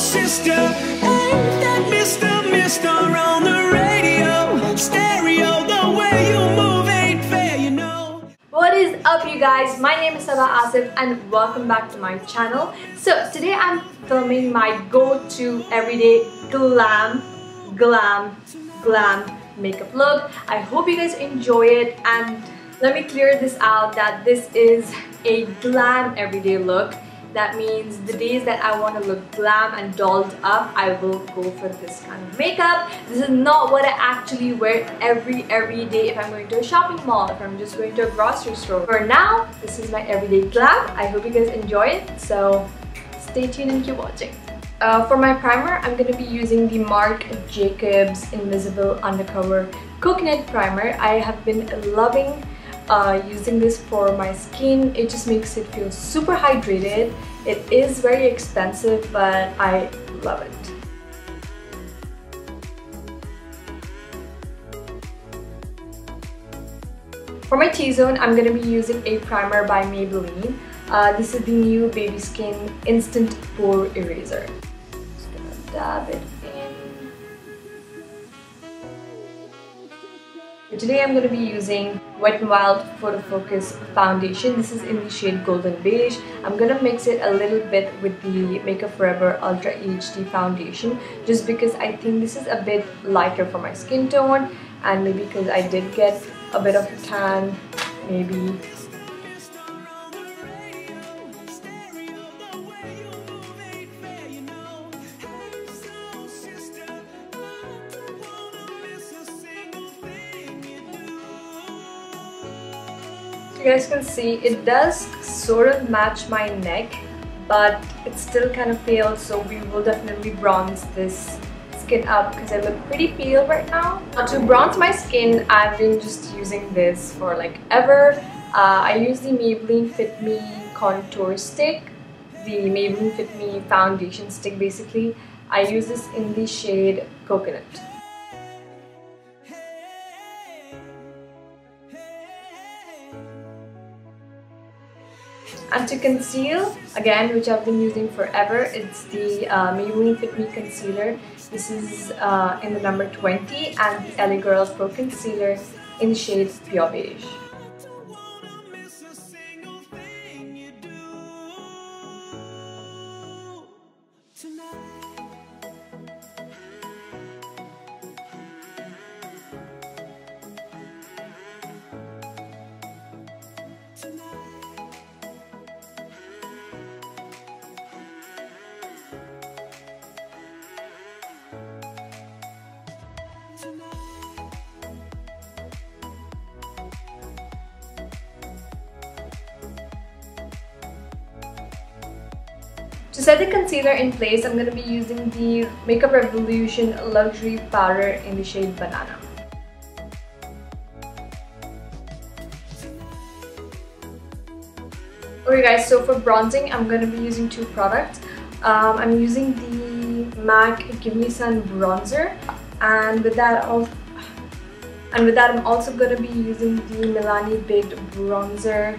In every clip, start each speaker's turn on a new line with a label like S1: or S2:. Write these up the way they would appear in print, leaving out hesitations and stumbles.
S1: sister, ain't that Mr. on the radio, stereo, the way you move ain't fair, you know.
S2: What is up, you guys? My name is Sabah Asif and welcome back to my channel. So today I'm filming my go-to everyday glam makeup look. I hope you guys enjoy it, and let me clear this out that this is a glam everyday look. That means the days that I want to look glam and dolled up, I will go for this kind of makeup. This is not what I actually wear every day if I'm going to a shopping mall, if I'm just going to a grocery store. For now, this is my everyday glam. I hope you guys enjoy it, so stay tuned and keep watching. For my primer, I'm going to be using the Marc Jacobs Invisible Undercover Coconut Primer. I have been loving using this for my skin. It just makes it feel super hydrated. It is very expensive, but I love it. For my T-zone, I'm going to be using a primer by Maybelline. This is the new Baby Skin Instant Pore Eraser. Just gonna dab it in. Today I'm going to be using Wet n Wild Photo Focus Foundation. This is in the shade Golden Beige. I'm going to mix it a little bit with the Makeup Forever Ultra HD Foundation, just because I think this is a bit lighter for my skin tone, and maybe because I did get a bit of a tan, maybe. You guys can see it does sort of match my neck, but it's still kind of pale, so we will definitely bronze this skin up because I look pretty pale right now. Now to bronze my skin, I've been just using this for like ever. I use the Maybelline Fit Me Contour Stick, the Maybelline Fit Me Foundation Stick basically. I use this in the shade Coconut. And to conceal, again, which I've been using forever, it's the Maybelline Fit Me Concealer. This is in the number 20, and the LA Girl Pro Concealer in the shade Pure Beige. To set the concealer in place, I'm going to be using the Makeup Revolution Luxury Powder in the shade Banana. Okay guys, so for bronzing, I'm going to be using two products. I'm using the MAC Give Me Sun Bronzer, and with that I'm also going to be using the Milani Baked Bronzer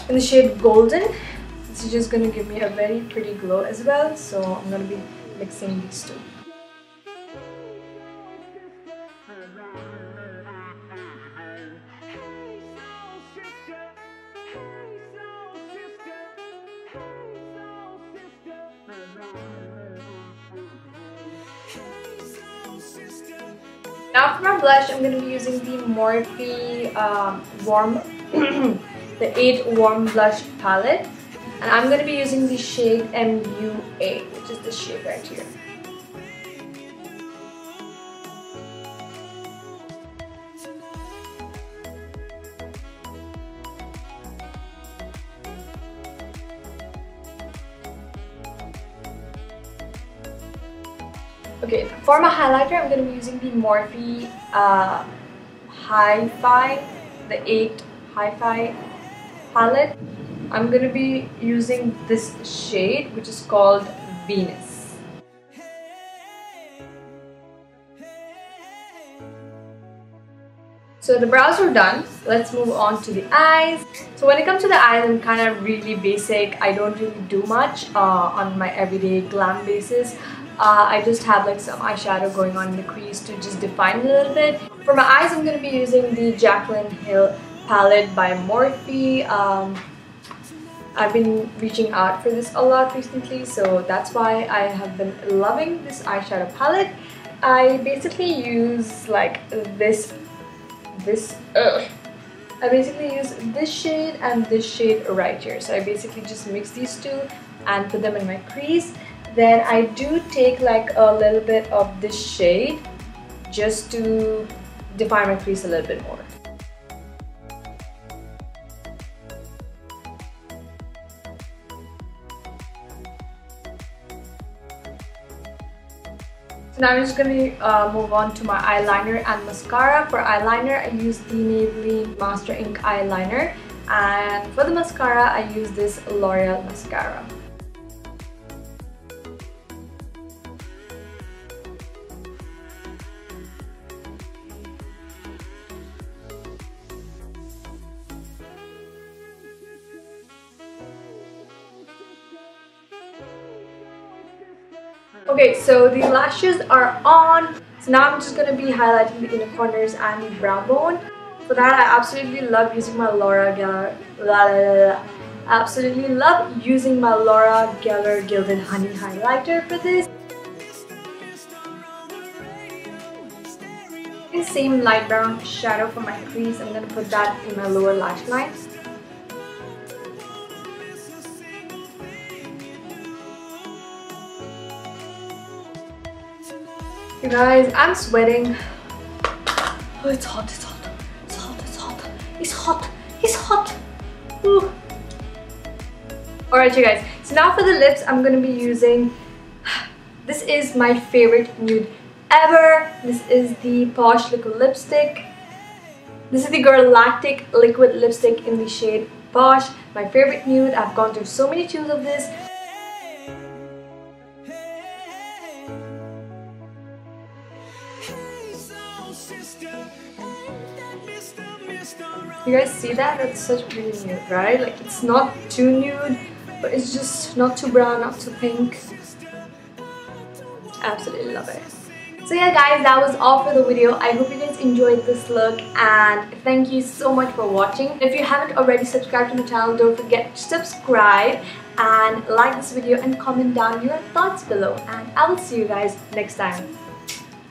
S2: in the shade Golden. This is just going to give me a very pretty glow as well, so I'm going to be mixing these two. Now for my blush, I'm going to be using the Morphe the 8 Warm Blush Palette. And I'm going to be using the shade MUA, which is this shade right here. Okay, for my highlighter, I'm going to be using the Morphe Hi-Fi, the 8 Hi-Fi palette. I'm going to be using this shade, which is called Venus. So the brows are done. Let's move on to the eyes. So when it comes to the eyes, I'm kind of really basic. I don't really do much on my everyday glam basis. I just have like some eyeshadow going on in the crease to just define it a little bit. For my eyes, I'm going to be using the Jaclyn Hill palette by Morphe. I've been reaching out for this a lot recently, so that's why I have been loving this eyeshadow palette. I basically use like I basically use this shade and this shade right here. So I basically just mix these two and put them in my crease. Then I do take like a little bit of this shade just to define my crease a little bit more. So now I'm just going to move on to my eyeliner and mascara. For eyeliner, I use the Maybelline Master Ink eyeliner, and for the mascara, I use this Loreal Mascara. Okay, so the lashes are on. So now I'm just going to be highlighting the inner corners and the brow bone. For that, I absolutely love using my Laura Geller. Absolutely love using my Laura Geller Gilded Honey highlighter for this. The same light brown shadow for my crease. I'm going to put that in my lower lash line. You guys, I'm sweating. Oh, it's hot, it's hot, it's hot, it's hot, it's hot, it's hot. Ooh. Alright you guys, so now for the lips, I'm going to be using, this is my favorite nude ever. This is the Posh liquid lipstick. This is the Girlactik liquid lipstick in the shade Posh. My favorite nude. I've gone through so many tubes of this. You guys see that? That's such pretty nude, right? Like, it's not too nude, but it's just not too brown, not too pink. Absolutely love it. So yeah guys, that was all for the video. I hope you guys enjoyed this look, and thank you so much for watching. If you haven't already subscribed to the channel, don't forget to subscribe and like this video and comment down your thoughts below, and I will see you guys next time.